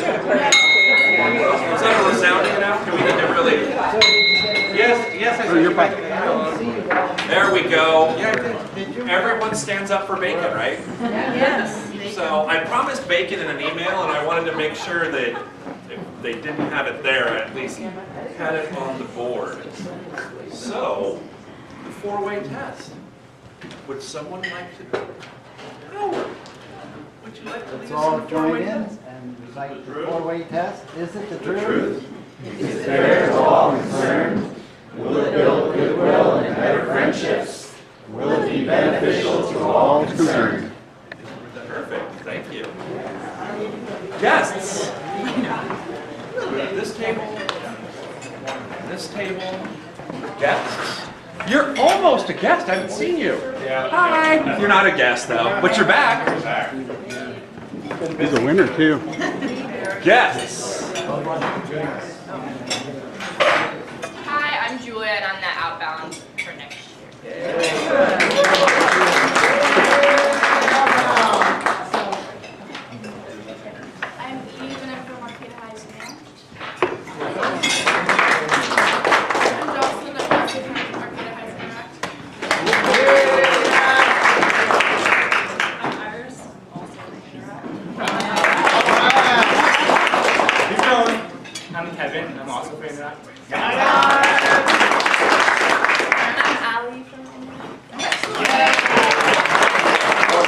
that a resounding enough? Do we need to really? Yes, I said you're back. There we go. Everyone stands up for bacon, right? Yes. So I promised bacon in an email, and I wanted to make sure that if they didn't have it there, I at least had it on the board. So, the four-way test. Would someone like to do it? Howard, would you like to lead Let's us all in the join four-way in test? and recite the four-way test. Is it the truth? Is fair to all concerned? Will it build goodwill and better friendships? Will it be beneficial to all concerned? Perfect, thank you. Guests. This table, guests. You're almost a guest, I haven't seen you. Hi. You're not a guest though, but you're back. He's a winner too. Guests. Hi, I'm Julia, and I'm the outbound for next year. I'm Eve, and I'm from Arcata High School. I'm Jocelyn, I'm also from Arcata High School. I'm Iris, also from Keep going. I'm Kevin, and I'm also from Interact.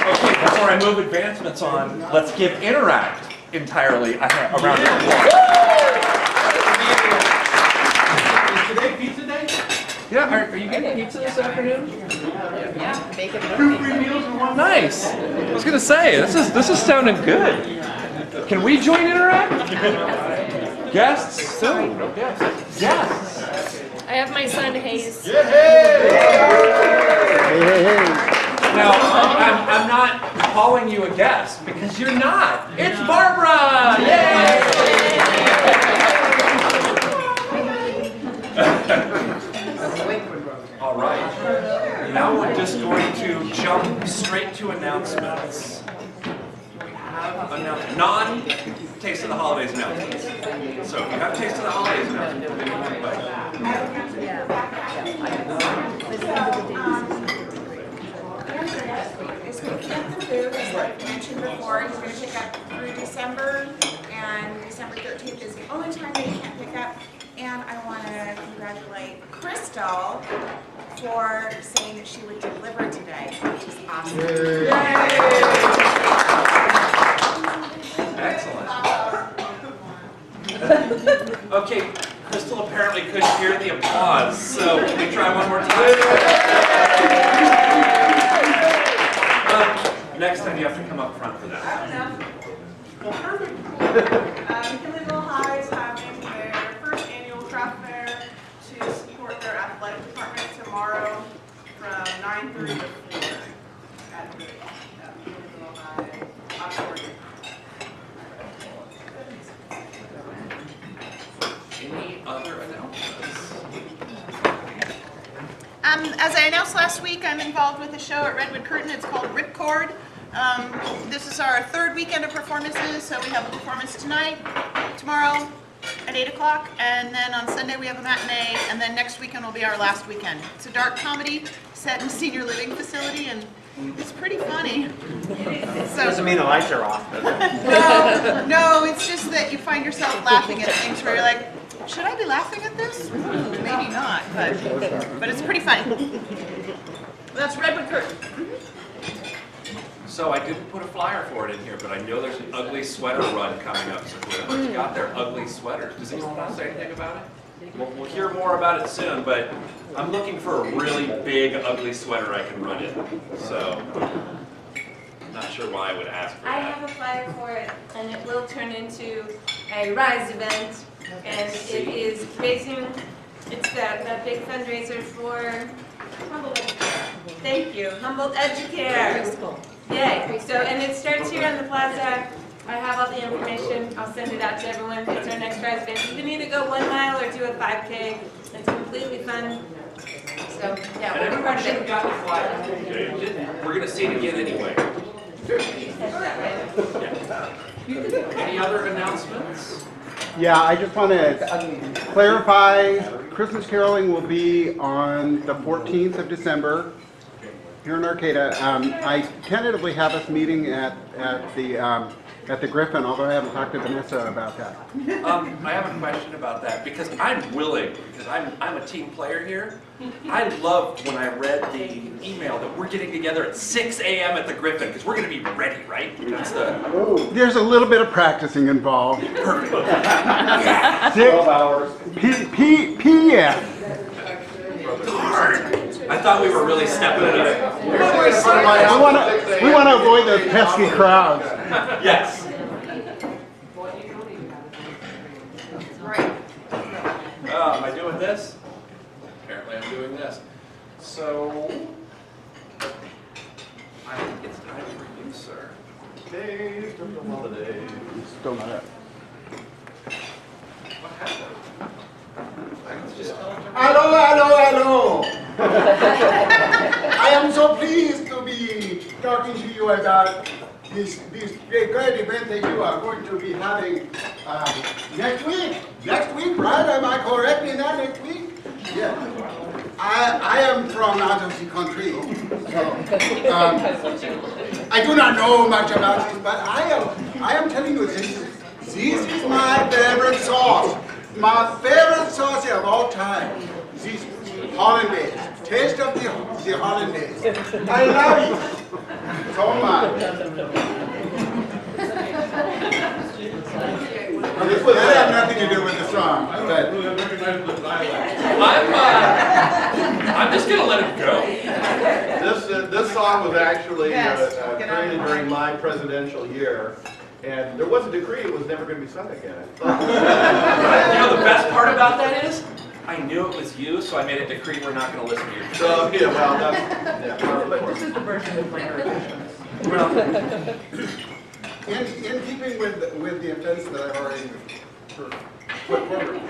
Okay, before I move advancements on, let's give Interact entirely a round of applause. Is today pizza day? Yeah, are you getting pizza this afternoon? Yeah, bacon. 2 free meals in one. Nice. I was gonna say this is sounding good. Can we join Interact? Guests soon. No guests. Guests. I have my son Hayes. Now I'm not calling you a guest because you're not. It's Barbara. Yay! All right. Now we're just going to jump straight to announcements. We have non-Taste of the Holidays announcements. So if you have Taste of the Holidays announcements, then you can This weekend, the food, as I mentioned before, he's going to pick up through December, and December 13th is the only time that he can't pick up. And I want to congratulate Crystal for saying that she would deliver today, which is awesome. Excellent. Okay, Crystal apparently couldn't hear the applause, so can we try one more time? Next time you have to come up front for that. Well, perfect. Hillville High is having their first annual craft fair to support their athletic department tomorrow from 9:30 to 4 at Hillville High auditorium. Any other announcements? As I announced last week, I'm involved with a show at Redwood Curtain. It's called Ripcord. This is our third weekend of performances, so we have a performance tonight, tomorrow at 8 o'clock, and then on Sunday we have a matinee, and then next weekend will be our last weekend. It's a dark comedy set in a senior living facility, and it's pretty funny. Doesn't mean the lights are off, does it? No, it's just that you find yourself laughing at things where you're like, should I be laughing at this? Maybe not, but it's pretty funny. That's Redwood Curtain. So I didn't put a flyer for it in here, but I know there's an ugly sweater run coming up, so whoever's got their ugly sweaters, does anyone want to say anything about it? We'll hear more about it soon, but I'm looking for a really big, ugly sweater I can run in. So, not sure why I would ask for I that. have a flyer for it, and it will turn into a RISE event, and it is raising, it's that big fundraiser for Humboldt Educare. Thank you, Humboldt Educare. Yay, so, and it starts here on the plaza. I have all the information, I'll send it out to everyone. It's our next RISE event. You can either go 1 mile or do a 5K. It's completely fun. So, yeah, And we'll be everyone part of should have it. gotten a flyer. We're going to see it again anyway. Is that right? Yeah. Any other announcements? Yeah, I just want to clarify, Christmas caroling will be on the 14th of December here in Arcata. I tentatively have us meeting at the Griffin, although I haven't talked to Vanessa about that. I have a question about that because I'm willing, because I'm a team player here. I loved when I read the email that we're getting together at 6 a.m. at the Griffin because we're going to be ready, right? That's the There's a little bit of practicing involved. perfect. 12 hours. PM. Darn. I thought we were really stepping it up. We want to avoid those pesky crowds. Yes. Am I doing this? Apparently I'm doing this. So, I think it's time for you, sir. Days of the holidays. Still not up. What happened? I can just tell him to Hello. I am so pleased to be talking to you about this great event that you are going to be having next week. Next week, right? Am I correct in that, next week? Yeah. I am from out of the country, so I do not know much about this, but I am telling you this is my favorite sauce. My favorite sauce of all time. This hollandaise. Taste of the hollandaise. I love it so much. That had nothing to do with the song, but I'm just gonna let it go. This song was actually created during my presidential year, and there was a decree it was never going to be sung again. You know the best part about that is, I knew it was you, so I made a decree we're not gonna listen to your So, yeah, well, that's... But this is the version with minor additions. in keeping with the offense that I've already put forward,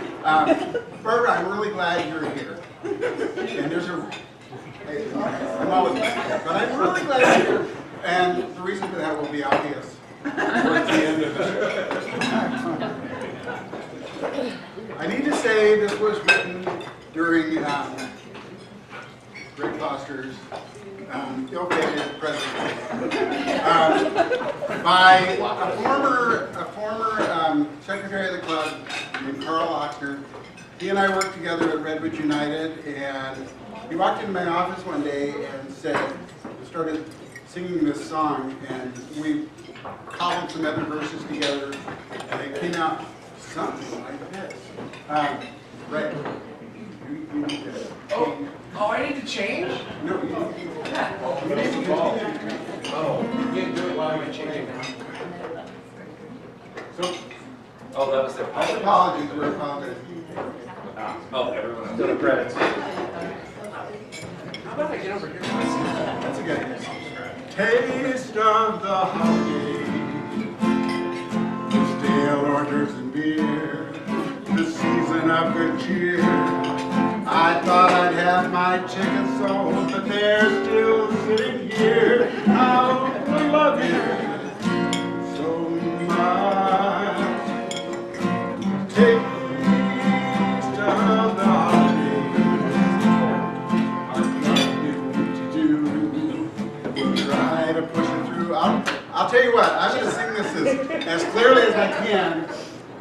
Barbara, I'm really glad you're here. And there's I'm always glad, but I'm really glad you're here. And the reason for that will be obvious towards the end of this. I need to say this was written during Greg Foster's ill-fated presidency by a former secretary of the club named Carl Oxner. He and I worked together at Redwood United, and he walked into my office one day and started singing this song, and we cobbled some other verses together, and it came out something like this. Right. You need to Oh, I need to change? No, you need to continue. Oh, you can't do it while I'm changing. So, Oh, that was their all apologies, we're apologizing. Oh, everyone else. To the credits. How about I get over here? That's a good idea. Taste of the holiday, the stale hors d'oeuvres and beer, the season of good cheer. I thought I'd have my tickets sold, but they're still sitting here. How we love you so much. Taste of the holidays, our nothing to do. We'll try to push it through. I'll tell you what, I'm going to sing this as clearly as I can.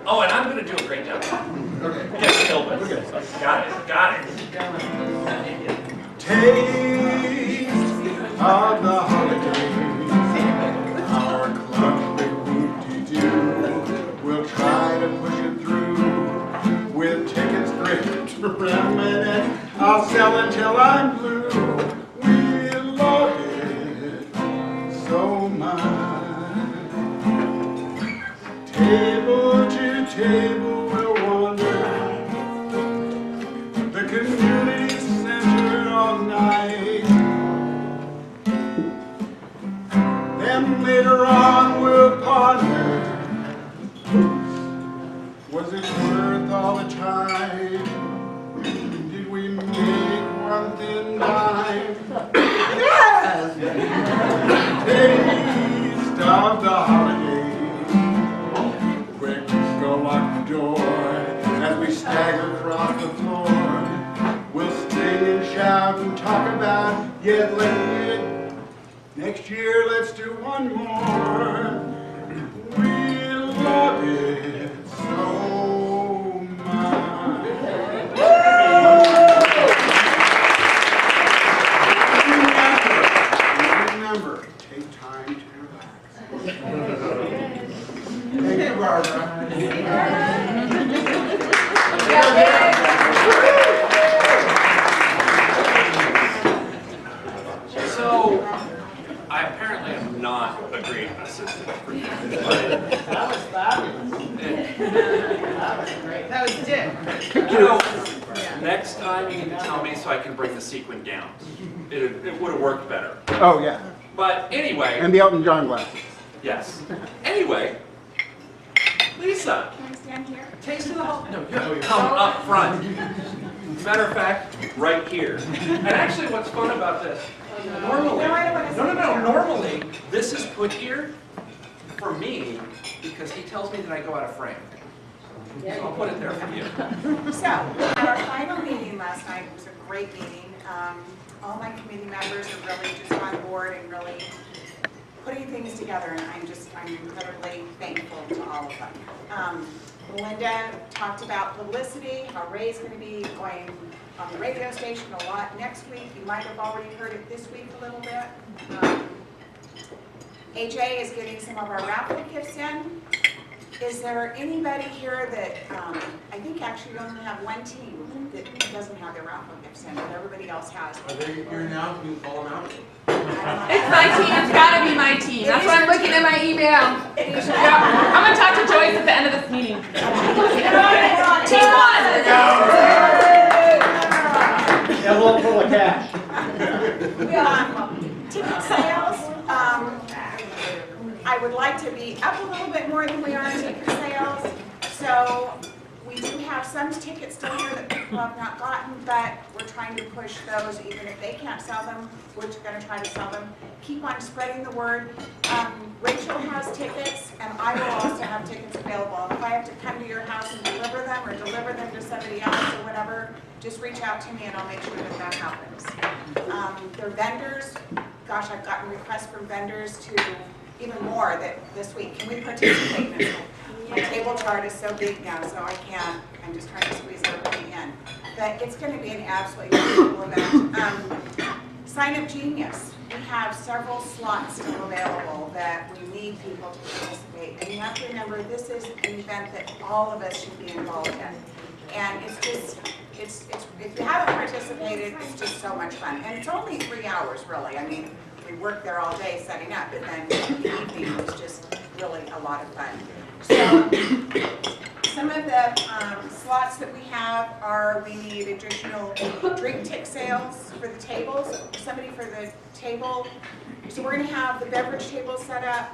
Oh, and I'm gonna do a great job. Okay. Yes, Kilvin. Got it. Taste of the holidays, our club big whoop-de-doo. We'll try to push it through with tickets draped around my neck. I'll sell until I'm blue. We love it so much. Table to table we'll wander, the community center all night. Then later on we'll ponder, was it worth all the time? Did we make one thin dime? Yes! Taste of the holidays, talk about get laid. Next year, let's do one more. We love it so much. Remember, take time to relax. Thank you, Barbara. So, I apparently am not a great assistant for you. That was fabulous. That was Dick. You know, next time you need to tell me so I can bring the sequin down. It would have worked better. Oh, yeah. But anyway, And the Elton John glasses. yes. Anyway, Lisa, Can I stand here? taste of the whole. No, you come up front. Matter of fact, right here. And actually, what's fun about this? Normally, normally this is put here for me because he tells me that I go out of frame. So I'll put it there for you. So, at our final meeting last night, it was a great meeting. All my committee members are really just on board and really putting things together, and I'm incredibly thankful to all of them. Melinda talked about publicity, how Ray's going to be going on the radio station a lot next week. You might have already heard it this week a little bit. AJ is getting some of our raffle gifts in. Is there anybody here that, I think actually we only have one team that doesn't have their raffle gifts in, but everybody else has. Are they here now? Can you call them out? It's my team. It's gotta be my team. That's why I'm looking at my email. Yeah. I'm gonna talk to Joyce at the end of this meeting. Team one. Envelope full of cash. Ticket sales, I would like to be up a little bit more than we are in ticket sales. So we do have some tickets still here that people have not gotten, but we're trying to push those. Even if they can't sell them, we're going to try to sell them. Keep on spreading the word. Rachel has tickets, and I will also have tickets available. If I have to come to your house and deliver them or deliver them to somebody else or whatever, just reach out to me and I'll make sure that that happens. They're vendors. Gosh, I've gotten requests from vendors to even more that this week. Can we participate in this? My table chart is so big now, so I can't. I'm just trying to squeeze everything in. But it's going to be an absolutely wonderful event. Sign Up Genius. We have several slots still available that we need people to participate. And you have to remember, this is an event that all of us should be involved in. And it's just, if you haven't participated, it's just so much fun. And it's only 3 hours, really. I mean, we worked there all day setting up, and then the evening was just really a lot of fun. So, some of the slots that we have are, we need additional drink tick sales for the tables, somebody for the table. So we're going to have the beverage table set up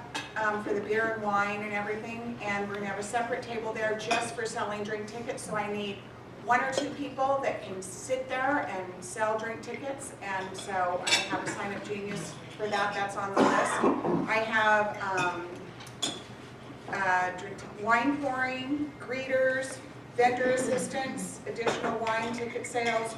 for the beer and wine and everything, and we're going to have a separate table there just for selling drink tickets. So I need 1 or 2 people that can sit there and sell drink tickets, and so I have a Sign Up Genius for that. That's on the list. I have wine pouring, greeters, vendor assistance, additional wine ticket sales,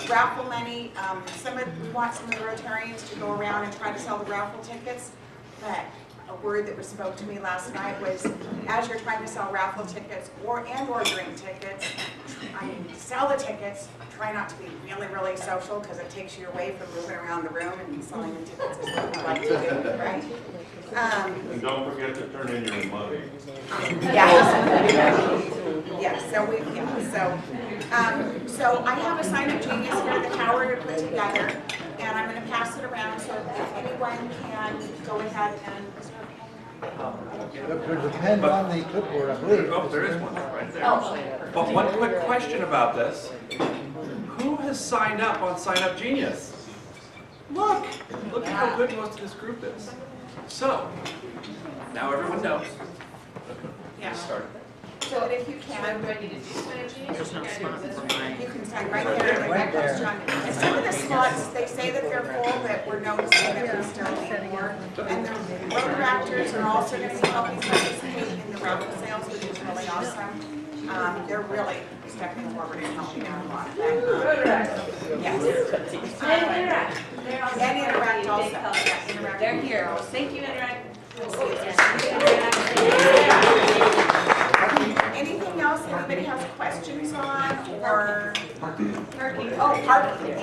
raffle money. We want some of the Rotarians to go around and try to sell the raffle tickets, but a word that was spoke to me last night was, as you're trying to sell raffle tickets or drink tickets, sell the tickets, try not to be really, really social because it takes you away from moving around the room and selling the tickets is what we like to do, right? And don't forget to turn in your money. So I have a Sign Up Genius here at the tower to put together, and I'm going to pass it around so if anyone can go ahead and. There's a pen on the clipboard, I believe. Oh, there is one right there. But one quick question about this. Who has signed up on Sign Up Genius? Look at how good most of this group is. So, now everyone knows. Yeah. Start. So if you can, I'm ready to do Sign Up Genius. you can sign right there. Right next to John. And some of the slots, they say that they're full, but we're noticing that we still need more. And the road raptors are also going to be helping participate in the raffle sales, which is really awesome. They're really stepping forward and helping out a lot. Yes. And Interact also. Yeah, Interact. They're here. Thank you, Interact. Anything else anybody has questions on, or? Parking. Oh, parking.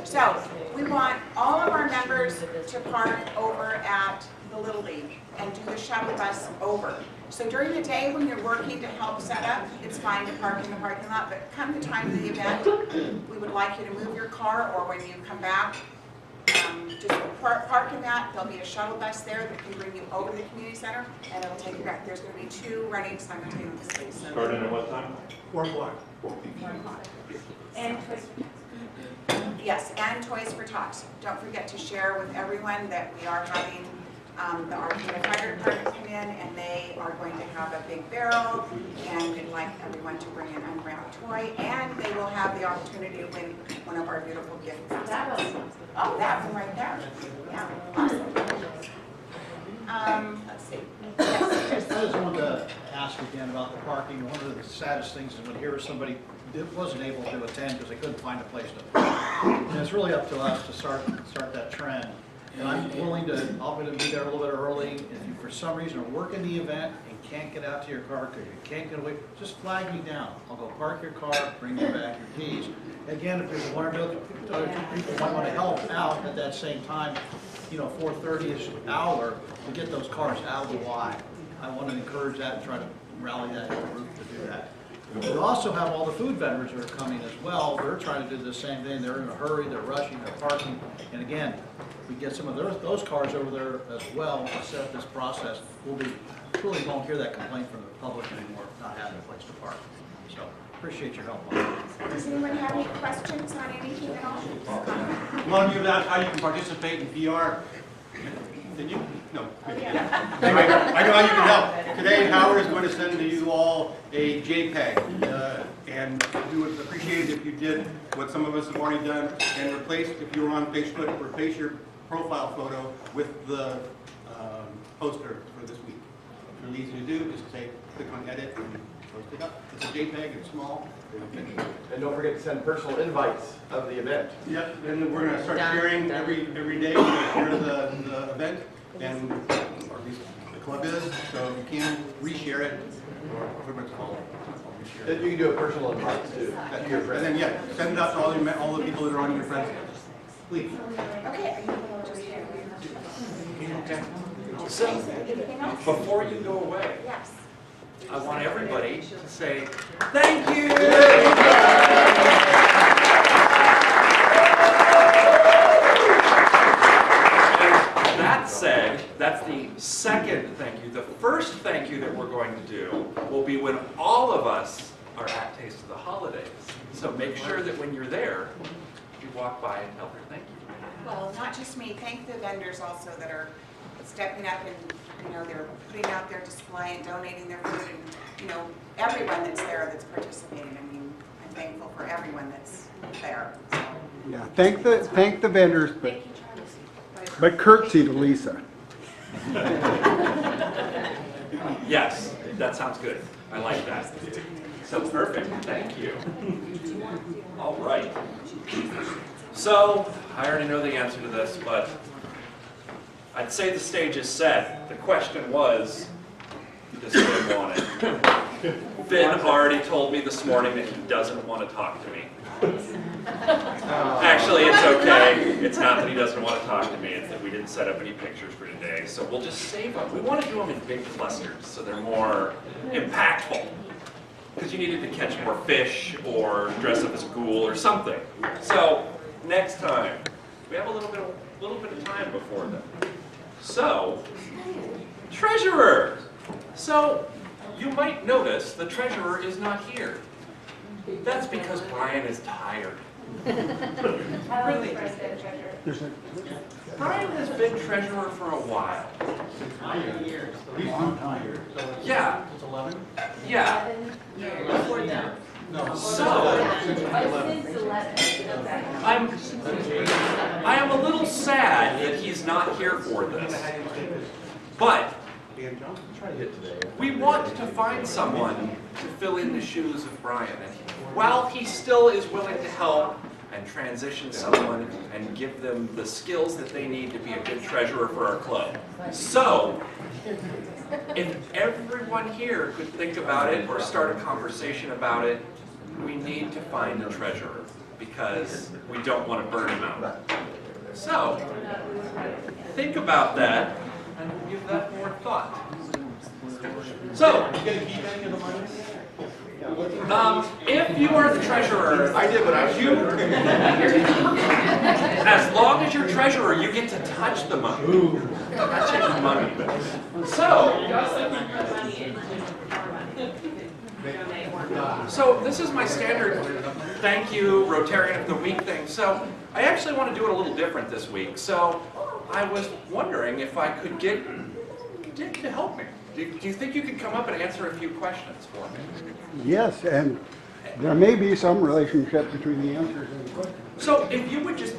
So, we want all of our members to park over at the Little League and do the shuttle bus over. So during the day when you're working to help set up, it's fine to park in the parking lot, but come the time of the event, we would like you to move your car, or when you come back, just park in that. There'll be a shuttle bus there that can bring you over to the community center, and it'll take you back. There's going to be 2 running simultaneously. So Starting at what time? 4 o'clock. 4 o'clock. And yes, and Toys for Tots. Don't forget to share with everyone that we are having the RCAS Fire Department come in, and they are going to have a big barrel, and we'd like everyone to bring an unwrapped toy, and they will have the opportunity to win one of our beautiful gifts. That one. Oh, that one right there. Yeah, awesome. Let's see. Yes, I just wanted to ask again about the parking. One of the saddest things is when here somebody wasn't able to attend because they couldn't find a place to park. And it's really up to us to start that trend. And I'm going to be there a little bit early. If you, for some reason, are working the event and can't get out to your car because you can't get away, just flag me down. I'll go park your car, bring you back your keys. Again, if there's one or two people might want to help out at that same time, 4:30-ish hour to get those cars out of the Y. I want to encourage that and try to rally that group to do that. We also have all the food vendors that are coming as well. They're trying to do the same thing. They're in a hurry, they're rushing, they're parking. And again, we get some of those cars over there as well to set up this process. Really won't hear that complaint from the public anymore, not having a place to park. So appreciate your help on that. Does anyone have any questions on anything at all? One of you asked how you can participate in VR. Did you? No. Yeah. Anyway, I know how you can help. Today, Howard is going to send to you all a JPEG, and we would appreciate it if you did what some of us have already done and replace, if you were on Facebook, replace your profile photo with the poster for this week. It's really easy to do. Just click on edit and post it up. It's a JPEG. It's small. And don't forget to send personal invites of the event. Yep, and we're going to start sharing every day. We're going to share the event, and or at least the club is. So if you can reshare it, or whatever it's called. Then you can do a personal invite to your friends. And then send it out to all the people that are on your friends list. Please. Okay. So, before you go away, Yes. I want everybody to say thank you. And that said, that's the second thank you. The first thank you that we're going to do will be when all of us are at Taste of the Holidays. So make sure that when you're there, you walk by and tell her thank you. Well, not just me. Thank the vendors also that are stepping up and, they're putting out their display and donating their food, and, everyone that's there that's participating. I mean, I'm thankful for everyone that's there. So. Yeah, thank the vendors, but curtsy to Lisa. Yes, that sounds good. I like that. So perfect. Thank you. All right. So, I already know the answer to this, but I'd say the stage is set. The question was, does Finn want it? Finn already told me this morning that he doesn't want to talk to me. Actually, it's okay. It's not that he doesn't want to talk to me. It's that we didn't set up any pictures for today. So we'll just save them. We want to do them in big clusters so they're more impactful. Because you needed to catch more fish or dress up as a ghoul or something. So next time, we have a little bit of time before then. So, treasurer. So you might notice the treasurer is not here. That's because Brian is tired. Really? Brian has been treasurer for a while. 9 years. Yeah. It's 11? Yeah. Before that. So, I am a little sad that he's not here for this. But again, John? We want to find someone to fill in the shoes of Brian. And while he still is willing to help and transition someone and give them the skills that they need to be a good treasurer for our club. So, if everyone here could think about it or start a conversation about it, we need to find a treasurer because we don't want to burn him out. So, think about that and we'll give that more thought. So, if you are the treasurer, I did what I was doing. as long as you're treasurer, you get to touch the money. Touch the money. So this is my standard thank you Rotarian of the Week thing. So I actually want to do it a little different this week. So I was wondering if I could get Dick to help me. Do you think you could come up and answer a few questions for me? Yes, and there may be some relationship between the answers and the questions. So if you would just,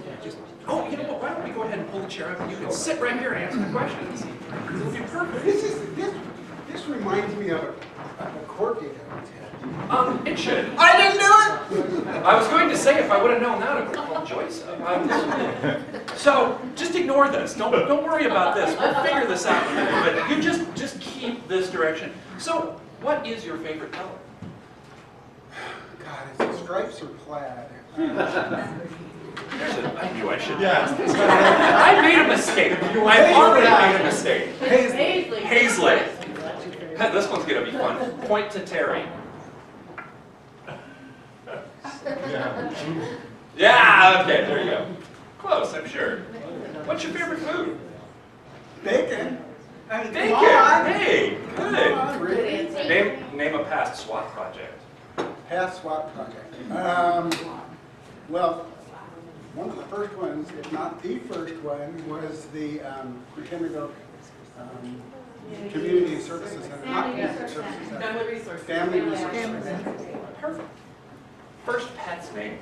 oh, you know what, why don't we go ahead and pull the chair up and you can sit right here and answer the questions. It'll be perfect. This reminds me of a court date I once had. It should. I didn't do it! I was going to say, if I would have known that, I would have called Joyce up. So just ignore this. Don't worry about this. We'll figure this out. But you just keep this direction. So what is your favorite color? God, is it stripes or plaid? I knew I should ask this. I made a mistake. I've already made a mistake. Paisley. This one's going to be fun. Point to Terry. Yeah, okay, there you go. Close, I'm sure. What's your favorite food? Bacon. I mean, Bacon. come on. Hey, Come good. on, really? Name a past SWAT project. Past SWAT project. Well, one of the first ones, if not the first one, was the McHenryville Community Services Center. Not Community Services Center. Family Resource. Family Resource Center. Perfect. First pet's name.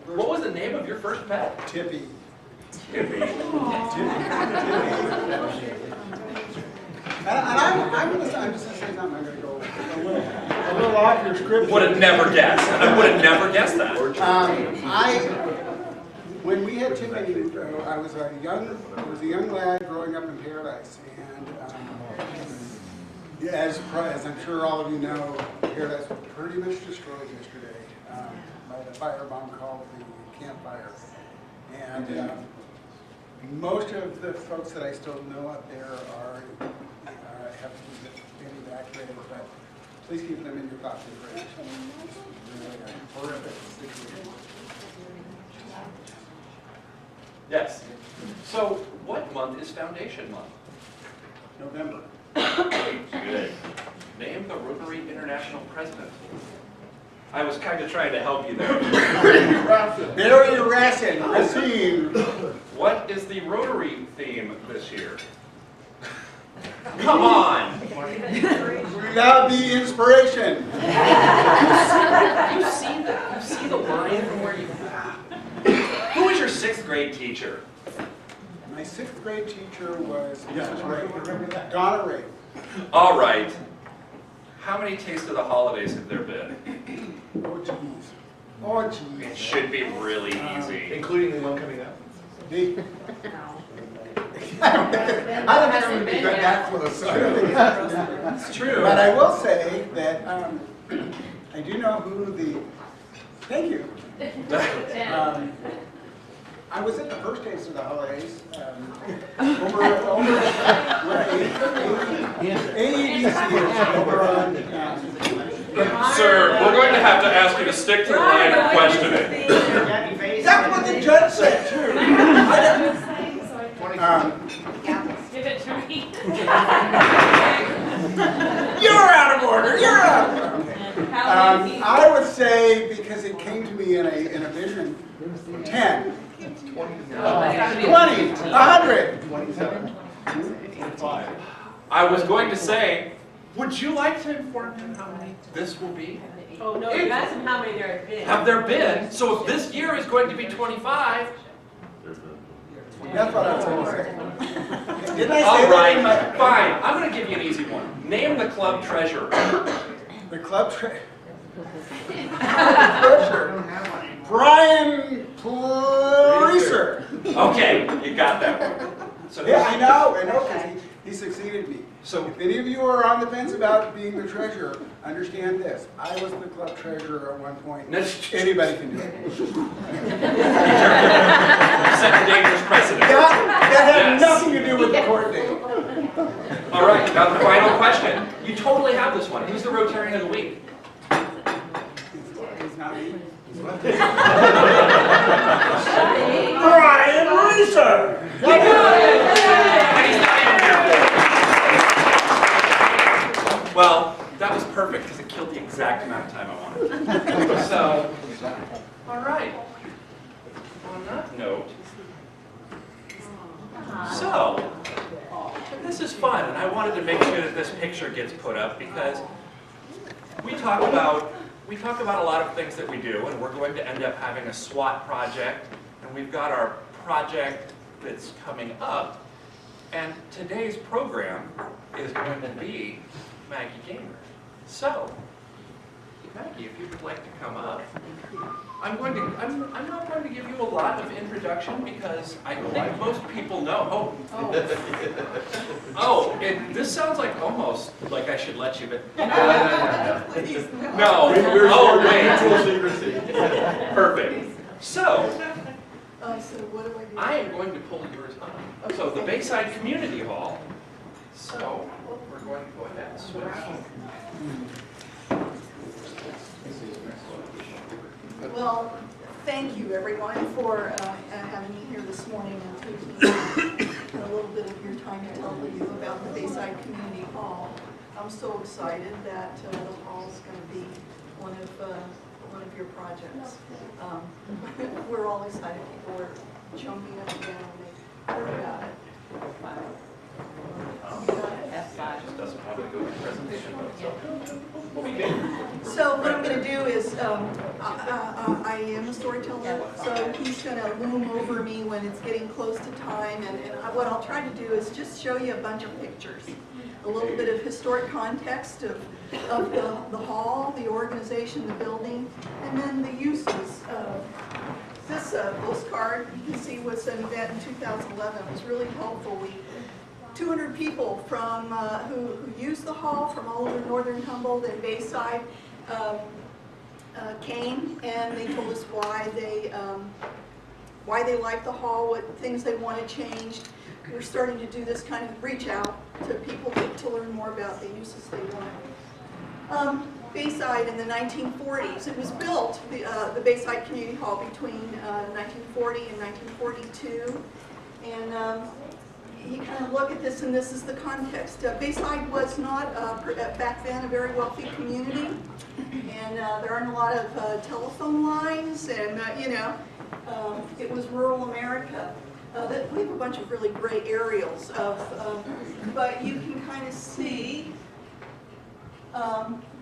What was the name of your first pet? Tippy. Tippy. And I'm just going to say something. I'm going to go a little off your script. Would have never guessed. I would have never guessed that. When we had Tiffany, I was a young lad growing up in Paradise, and as I'm sure all of you know, Paradise was pretty much destroyed yesterday by the firebomb called the Camp Fire, and most of the folks that I still know up there have been evacuated, but please keep them in your thoughts and prayers. It's really a horrific situation. Yes. So, what month is Foundation Month? November. Good. Name the Rotary International President. I was kind of trying to help you there. Barry Racine. What is the Rotary theme this year? Come on! That would be inspiration. You see the line from where you... Who was your 6th grade teacher? My 6th grade teacher was Mrs. Ray. Donna Ray. All right. How many Taste of the Holidays have there been? Oh, geez. Oh, geez. It should be really easy. Including the one coming up. I don't think we'd be that close. So I don't think It's true. But I will say that I do know who the... Thank you. I was at the first Taste of the Holidays over AEDC over on... Sir, we're going to have to ask you to stick to the line of questioning. That's what the judge said, too. Give it to me. You're out of order. You're out of order. I would say, because it came to me in a vision, 10. 20, 100. 27. 25. I was going to say, would you like to inform him how many this will be? Oh, no, you asked him how many there have been. Have there been? So if this year is going to be 25, That's what I was going to say. Didn't I say All that right, in my... fine. I'm going to give you an easy one. Name the club treasurer. The club treasurer. Brian Placer. Okay, you got that one. So Yeah, I know, because he succeeded me. So if any of you are on the fence about being the treasurer, understand this. I was the club treasurer at one point. Anybody can do it. Set a dangerous precedent. That had Yes. nothing to do with the court date. All right, now the final question. You totally have this one. Who's the Rotarian of the Week? It's not me. Brian Reeser! You got it! And he's not even here. Well, that was perfect because it killed the exact amount of time I wanted. So, all right. On that note, so, this is fun, and I wanted to make sure that this picture gets put up because we talk about a lot of things that we do, and we're going to end up having a SWAT project, and we've got our project that's coming up, and today's program is going to be Maggie Gainer. So, Maggie, if you would like to come up, I'm not going to give you a lot of introduction because I think most people know. This sounds like almost like I should let you, but no. Oh, wait. secrecy. Perfect. So, So what do I do? I am going to pull yours up. So the Bayside Community Hall. So we're going to go ahead and switch. Well, thank you everyone for having me here this morning and taking a little bit of your time to tell you about the Bayside Community Hall. I'm so excited that the hall is going to be one of your projects. We're all excited. People are jumping up and down when they heard about it. Just doesn't want to go to the presentation, but we'll be good. So what I'm going to do is, I am a storyteller, so he's going to loom over me when it's getting close to time, and what I'll try to do is just show you a bunch of pictures, a little bit of historic context of the hall, the organization, the building, and then the uses. This postcard, you can see, was an event in 2011. It was really helpful. 200 people from who used the hall from all over northern Humboldt and Bayside came, and they told us why they liked the hall, what things they wanted changed. We're starting to do this kind of reach out to people to learn more about the uses they wanted. Bayside in the 1940s. It was built, the Bayside Community Hall, between 1940 and 1942. And you kind of look at this, and this is the context. Bayside was not, back then, a very wealthy community. And there aren't a lot of telephone lines, and, it was rural America. We have a bunch of really great aerials but you can kind of see,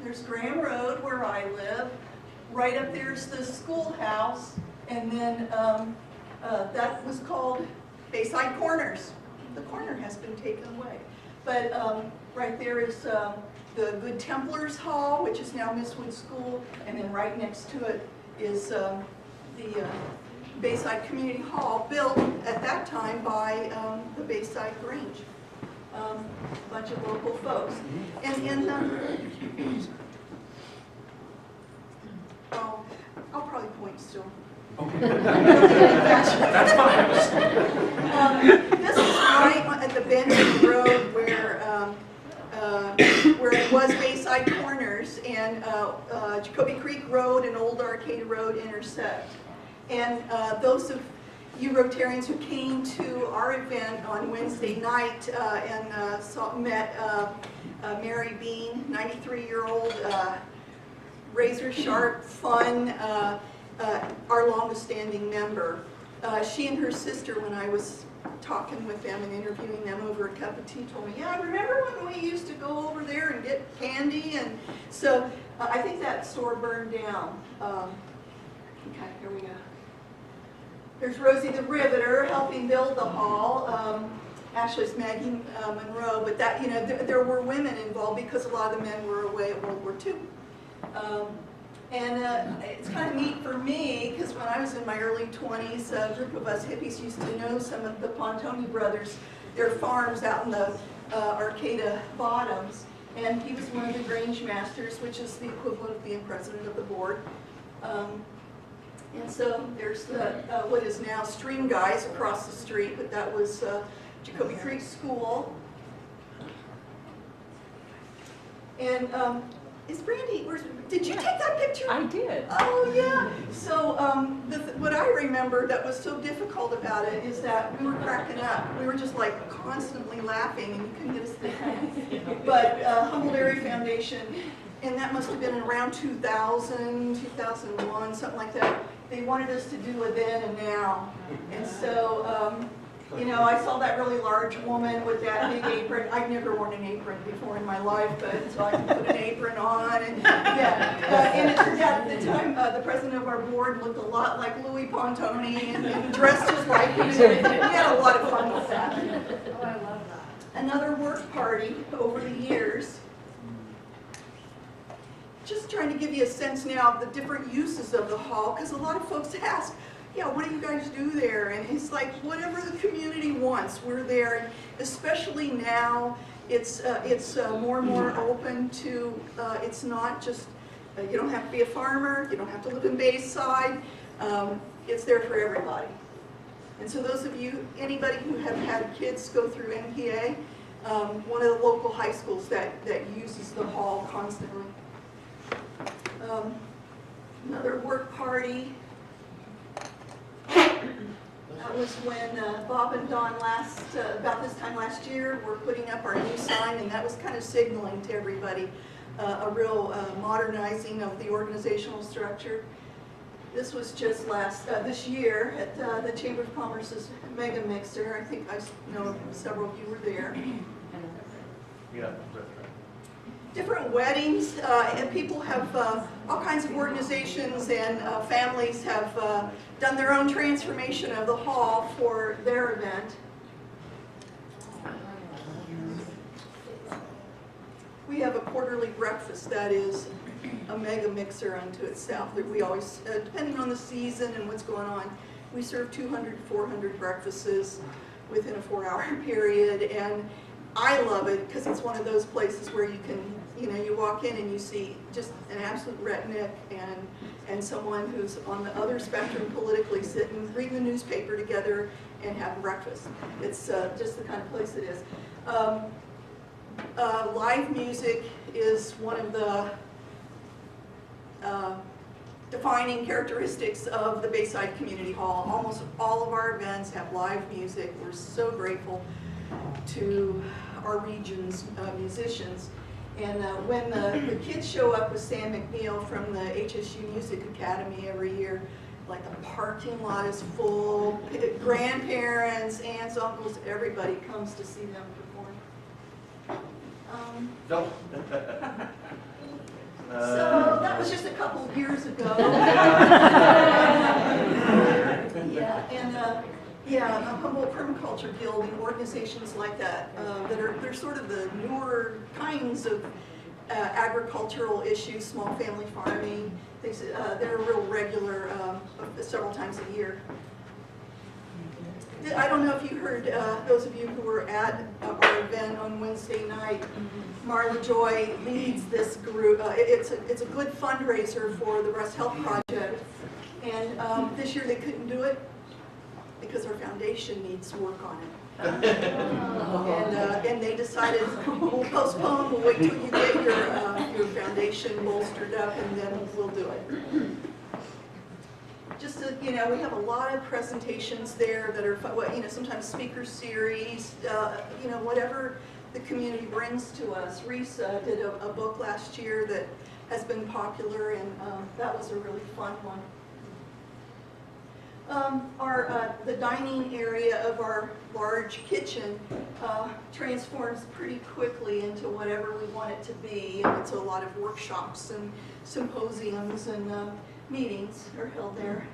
there's Graham Road where I live. Right up there's the schoolhouse, and then that was called Bayside Corners. The corner has been taken away. But right there is the Good Templars Hall, which is now Miss Wood School, and then right next to it is the Bayside Community Hall, built at that time by the Bayside Grange. A bunch of local folks. And I'll probably point still. That's fine. This is right at the bend in the road where it was Bayside Corners and Jacoby Creek Road and Old Arcade Road intersect. And those of you Rotarians who came to our event on Wednesday night and met Mary Bean, 93-year-old, razor sharp, fun, our longest standing member. She and her sister, when I was talking with them and interviewing them over a cup of tea, told me, yeah, I remember when we used to go over there and get candy. And so I think that store burned down. Okay, here we go. There's Rosie the Riveter helping build the hall. actually it's Maggie Monroe, but that, you know, there were women involved because a lot of the men were away at World War II. It's kind of neat for me, because when I was in my early 20s, a group of us hippies used to know some of the Pontoni brothers, their farms out in the Arcata bottoms, and he was one of the Grange masters, which is the equivalent of being president of the board. And so there's what is now Stream Guys across the street, but that was Jacoby Creek School. And is Brandy, did you take that picture? I did. Oh, yeah. So what I remember that was so difficult about it is that we were cracking up. We were just like constantly laughing and you couldn't get us there. But Humboldt Area Foundation, and that must have been around 2000, 2001, something like that. They wanted us to do a then and now. And so, you know, I saw that really large woman with that big apron. I've never worn an apron before in my life, but so I put an apron on. And yeah, and it turned out at the time, the president of our board looked a lot like Louis Pontoni and dressed just like him. We had a lot of fun with that. Oh, I love that. Another work party over the years. Just trying to give you a sense now of the different uses of the hall, because a lot of folks ask, yeah, what do you guys do there? And it's like, whatever the community wants, we're there. And especially now, it's more and more open to, it's not just, you don't have to be a farmer, you don't have to live in Bayside, it's there for everybody. And so those of you, anybody who have had kids go through NPA, one of the local high schools that uses the hall constantly. Another work party. That was when Bob and Don about this time last year, were putting up our new sign, and that was kind of signaling to everybody a real modernizing of the organizational structure. This was just this year at the Chamber of Commerce's Mega Mixer. I think I know several of you were there. Yeah. Different weddings, and people have all kinds of organizations and families have done their own transformation of the hall for their event. We have a quarterly breakfast that is a mega mixer unto itself. That we always, depending on the season and what's going on, we serve 200 to 400 breakfasts within a 4-hour period, and I love it because it's one of those places where you can, you know, you walk in and you see just an absolute redneck and someone who's on the other spectrum politically sitting, reading the newspaper together and having breakfast. It's just the kind of place it is. Live music is one of the defining characteristics of the Bayside Community Hall. Almost all of our events have live music. We're so grateful to our region's musicians. And when the kids show up with Sam McNeil from the HSU Music Academy every year, like the parking lot is full, grandparents, aunts, uncles, everybody comes to see them perform. So that was just a couple of years ago. Humboldt Permaculture Guild and organizations like that they're sort of the newer kinds of agricultural issues, small family farming. They're real regular several times a year. I don't know if you heard, those of you who were at our event on Wednesday night, Marla Joy leads this group. It's a good fundraiser for the Breast Health Project, and this year they couldn't do it because our foundation needs work on it. And they decided, we'll postpone, we'll wait till you get your foundation bolstered up and then we'll do it. Just to, you know, we have a lot of presentations there that are, you know, sometimes speaker series, you know, whatever the community brings to us. Reese did a book last year that has been popular, and that was a really fun one. The dining area of our large kitchen transforms pretty quickly into whatever we want it to be. And it's a lot of workshops and symposiums and meetings are held there.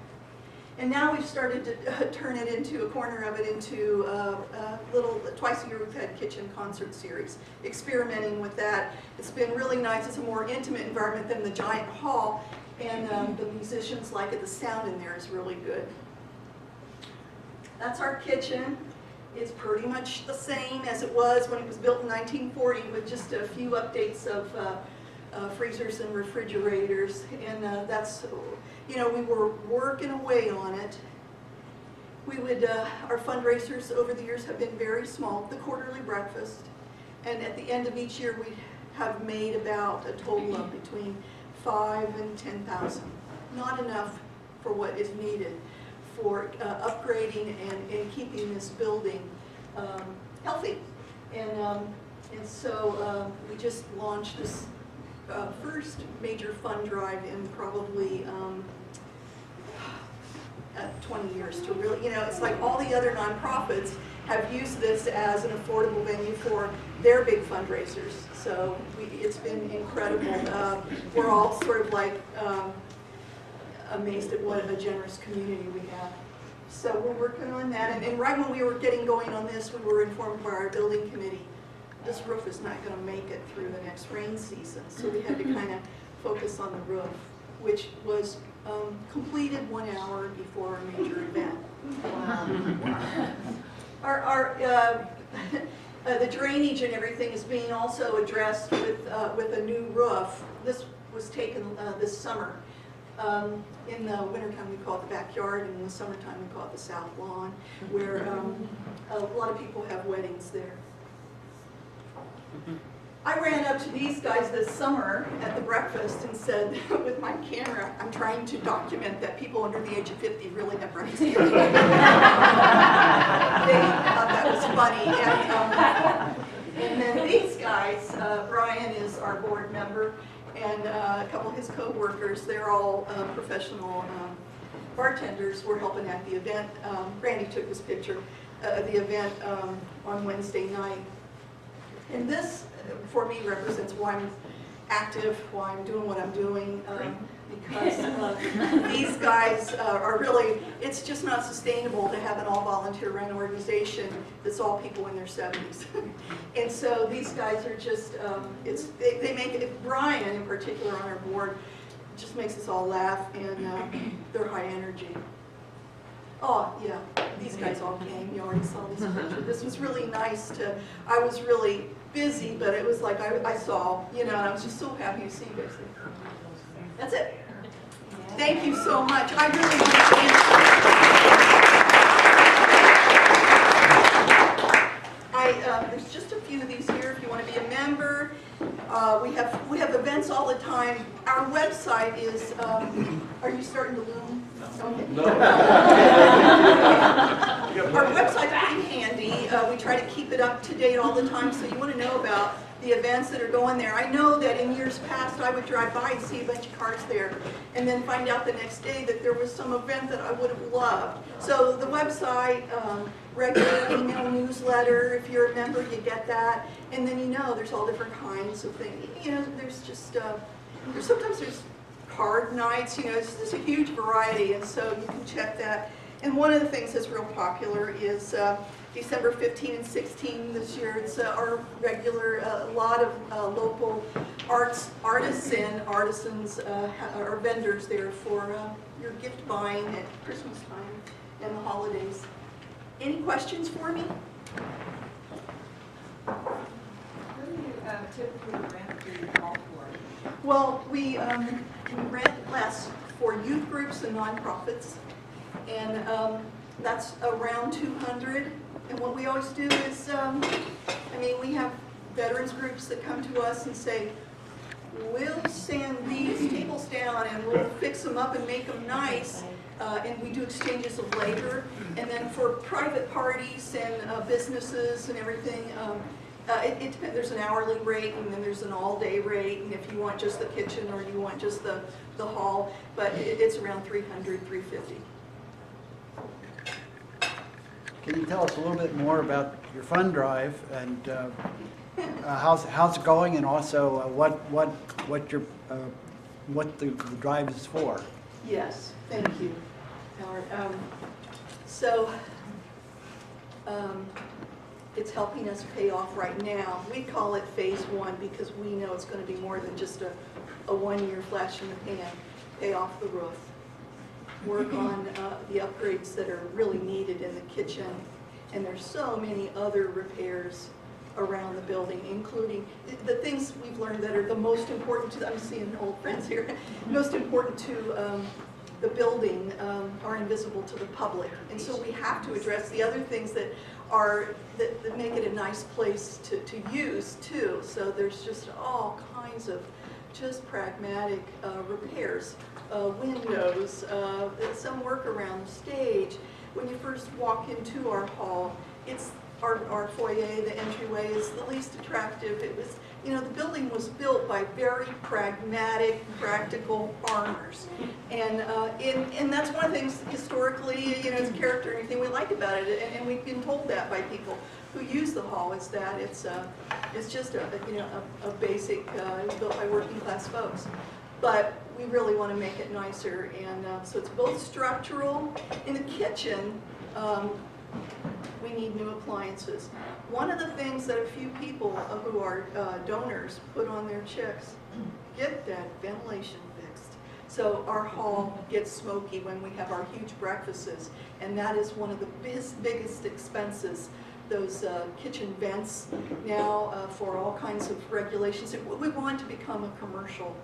And now we've started to turn it into, a corner of it into a little, twice a year we've had kitchen concert series, experimenting with that. It's been really nice. It's a more intimate environment than the giant hall, and the musicians like it. The sound in there is really good. That's our kitchen. It's pretty much the same as it was when it was built in 1940, with just a few updates of freezers and refrigerators. And that's, you know, we were working away on it. We would, our fundraisers over the years have been very small. The quarterly breakfast, and at the end of each year we have made about a total of between 5,000 and 10,000. Not enough for what is needed for upgrading and keeping this building healthy. And so we just launched this first major fund drive in probably 20 years to really, you know, it's like all the other nonprofits have used this as an affordable venue for their big fundraisers. So it's been incredible. We're all sort of like amazed at what a generous community we have. So we're working on that. And right when we were getting going on this, we were informed by our building committee, this roof is not going to make it through the next rain season. So we had to kind of focus on the roof, which was completed 1 hour before a major event. The drainage and everything is being also addressed with a new roof. This was taken this summer. In the wintertime we call it the backyard, and in the summertime we call it the south lawn, where a lot of people have weddings there. I ran up to these guys this summer at the breakfast and said, with my camera, I'm trying to document that people under the age of 50 really have breakfast. They thought that was funny. And then these guys, Brian is our board member, and a couple of his co-workers, they're all professional bartenders, were helping at the event. Randy took this picture of the event on Wednesday night. And this, for me, represents why I'm active, why I'm doing what I'm doing, because these guys are really, it's just not sustainable to have an all-volunteer run organization that's all people in their 70s. And so these guys are just, they make it, Brian in particular on our board, just makes us all laugh, and they're high energy. Oh, yeah, these guys all came. You already saw this picture. This was really nice to, I was really busy, but it was like I saw, you know, and I was just so happy to see you guys there. That's it. Thank you so much. I really want to there's just a few of these here if you want to be a member. We have events all the time. Our website is, are you starting to loom? Okay. No. Our website's pretty handy. We try to keep it up to date all the time, so you want to know about the events that are going there. I know that in years past I would drive by and see a bunch of cars there and then find out the next day that there was some event that I would have loved. So the website, regular email newsletter, if you're a member you get that, and then you know there's all different kinds of things. You know, there's just, sometimes there's card nights, you know, it's just a huge variety, and so you can check that. And one of the things that's real popular is December 15 and 16 this year. It's our regular, a lot of local artists and artisans or vendors there for your gift buying at Christmas time and the holidays. Any questions for me? What do you typically rent the hall for? Well, we rent less for youth groups and nonprofits, and that's around 200. And what we always do is, I mean, we have veterans groups that come to us and say, we'll sand these tables down and we'll fix them up and make them nice. And we do exchanges of labor. And then for private parties and businesses and everything, it depends. There's an hourly rate, and then there's an all-day rate, and if you want just the kitchen or you want just the hall, but it's around $300, $350. Can you tell us a little bit more about your fund drive and how's it going, and also what the drive is for? Yes, thank you. Howard. So, it's helping us pay off right now. We call it phase one because we know it's going to be more than just a one-year flash in the pan. Pay off the roof. Work on the upgrades that are really needed in the kitchen. And there's so many other repairs around the building, including the things we've learned that are the most important to, I'm seeing old friends here, most important to the building are invisible to the public. And so we have to address the other things that make it a nice place to use too. So there's just all kinds of just pragmatic repairs, windows, some work around the stage. When you first walk into our hall, it's our foyer, the entryway is the least attractive. It was, you know, the building was built by very pragmatic, practical farmers. And that's one of the things historically, you know, its character and everything we like about it. And we've been told that by people who use the hall, is that it's just a basic, it was built by working class folks. But we really want to make it nicer, and so it's both structural. In the kitchen, we need new appliances. One of the things that a few people who are donors put on their checks, get that ventilation fixed. So our hall gets smoky when we have our huge breakfasts, and that is one of the biggest expenses. Those kitchen vents now for all kinds of regulations. We want to become a commercial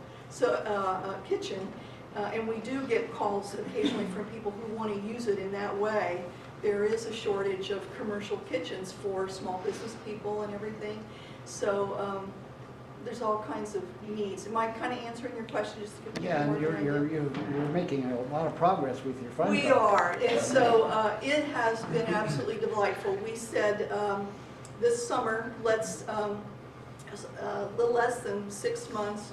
kitchen, and we do get calls occasionally from people who want to use it in that way. There is a shortage of commercial kitchens for small business people and everything. So there's all kinds of needs. Am I kind of answering your question? Just to Yeah, and you're making a lot of progress with your fund. We are, and so it has been absolutely delightful. We said this summer, let's a little less than 6 months.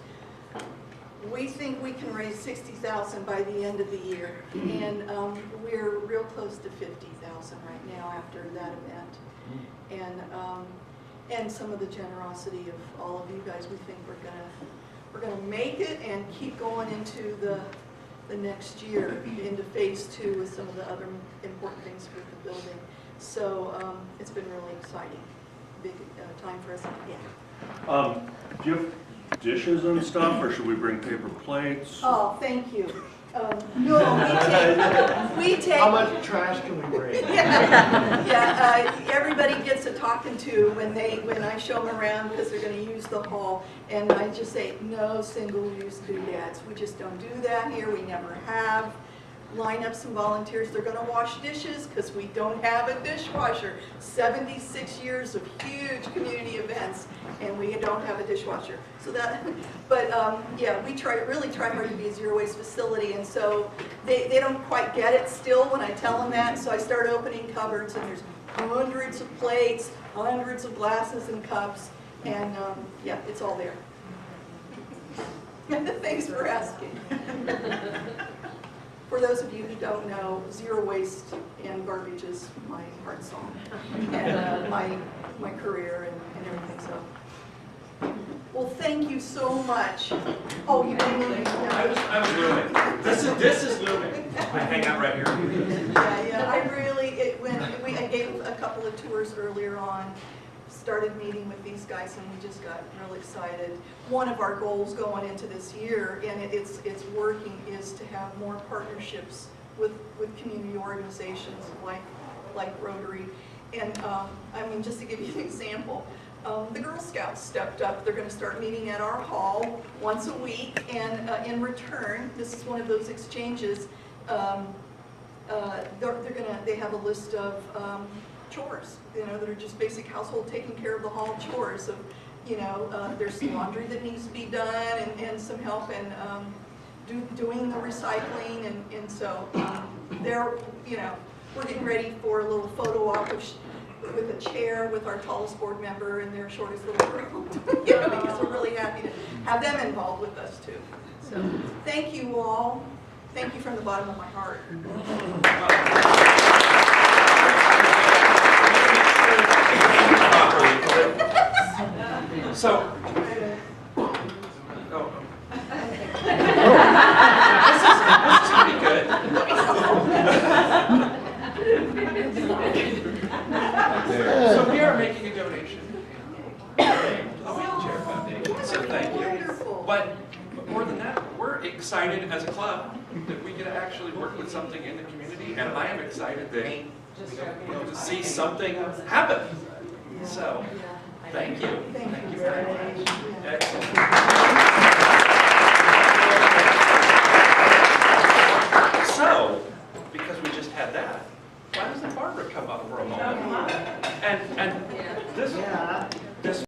We think we can raise $60,000 by the end of the year, and we're real close to $50,000 right now after that event. And some of the generosity of all of you guys, we think we're gonna make it and keep going into the next year, into phase 2 with some of the other important things with the building. So it's been really exciting, big time for us. Yeah. Do you have dishes and stuff, or should we bring paper plates? Oh, thank you. No, we take. How much trash can we bring? Everybody gets a talking to when I show them around because they're going to use the hall, and I just say no single-use doodads. We just don't do that here. We never have. Line up some volunteers. They're going to wash dishes because we don't have a dishwasher. 76 years of huge community events, and we don't have a dishwasher. So that, but yeah, we really try hard to be a zero-waste facility, and so they don't quite get it still when I tell them that. So I start opening cupboards, and there's hundreds of plates, hundreds of glasses and cups, and yeah, it's all there. Thanks for asking. For those of you who don't know, zero waste and garbage is my heart song, and my career and everything. So, well, thank you so much. Oh, you didn't know that? I was looming. This is looming. I hang out right here. Yeah. I gave a couple of tours earlier on. Started meeting with these guys, and we just got real excited. One of our goals going into this year, and it's working, is to have more partnerships with community organizations like Rotary. And I mean, just to give you an example, the Girl Scouts stepped up. They're going to start meeting at our hall once a week, and in return, this is one of those exchanges. They have a list of chores, you know, that are just basic household, taking care of the hall chores of, you know, there's some laundry that needs to be done, and some help in doing the recycling, and so they're, you know, we're getting ready for a little photo op with a chair with our tallest board member and their shortest little girl, you know, because we're really happy to have them involved with us too. So thank you all. Thank you from the bottom of my heart. So, this is pretty good. thank you. Wonderful. But more than that, we're excited as a club that we get to actually work with something in the community, and I am excited that to see something happen. So, thank you. Thank you.